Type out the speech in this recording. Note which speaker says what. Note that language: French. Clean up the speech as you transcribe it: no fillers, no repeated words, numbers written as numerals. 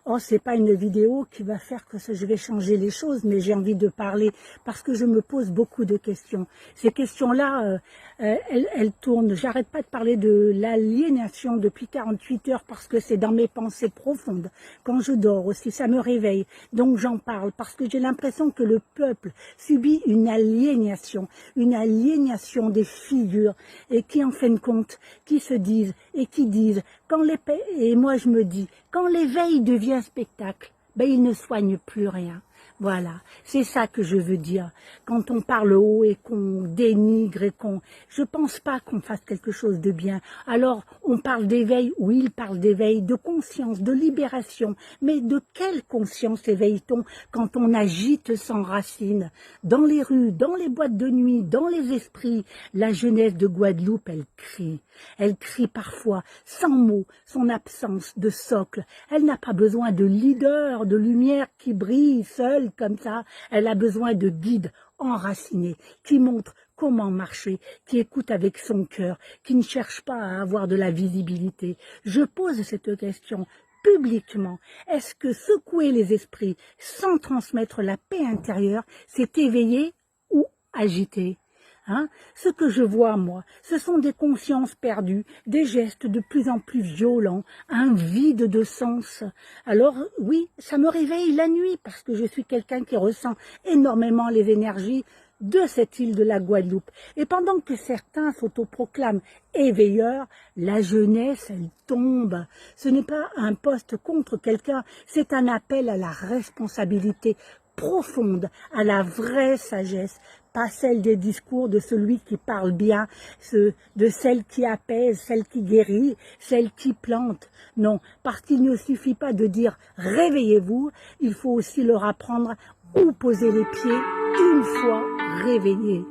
Speaker 1: Oh, c'est pas une vidéo qui va faire que je vais changer les choses, mais j'ai envie de parler parce que je me pose beaucoup de questions. Ces questions-là, elles tournent. J'arrête pas de parler de l'aliénation depuis 48 heures parce que c'est dans mes pensées profondes. Quand je dors aussi, ça me réveille. Donc j'en parle parce que j'ai l'impression que le peuple subit une aliénation des figures et qui en fin de compte, qui se disent et qui disent, et moi je me dis, quand l'éveil devient spectacle, ben il ne soigne plus rien. Voilà, c'est ça que je veux dire. Quand on parle haut et qu'on dénigre et je pense pas qu'on fasse quelque chose de bien. Alors, on parle d'éveil, oui, il parle d'éveil, de conscience, de libération. Mais de quelle conscience éveille-t-on quand on agite sans racine? Dans les rues, dans les boîtes de nuit, dans les esprits, la jeunesse de Guadeloupe, elle crie. Elle crie parfois, sans mots, son absence de socle. Elle n'a pas besoin de leader, de lumière qui brille seule comme ça. Elle a besoin de guides enracinés, qui montrent comment marcher, qui écoute avec son cœur, qui ne cherche pas à avoir de la visibilité. Je pose cette question publiquement. Est-ce que secouer les esprits sans transmettre la paix intérieure, c'est éveiller ou agiter? Ce que je vois, moi, ce sont des consciences perdues, des gestes de plus en plus violents, un vide de sens. Alors, oui, ça me réveille la nuit parce que je suis quelqu'un qui ressent énormément les énergies de cette île de la Guadeloupe. Et pendant que certains s'autoproclament éveilleurs, la jeunesse, elle tombe. Ce n'est pas un poste contre quelqu'un, c'est un appel à la responsabilité profonde, à la vraie sagesse, pas celle des discours de celui qui parle bien, de celle qui apaise, celle qui guérit, celle qui plante. Non, parce qu'il ne suffit pas de dire « réveillez-vous », il faut aussi leur apprendre où poser les pieds une fois réveillés.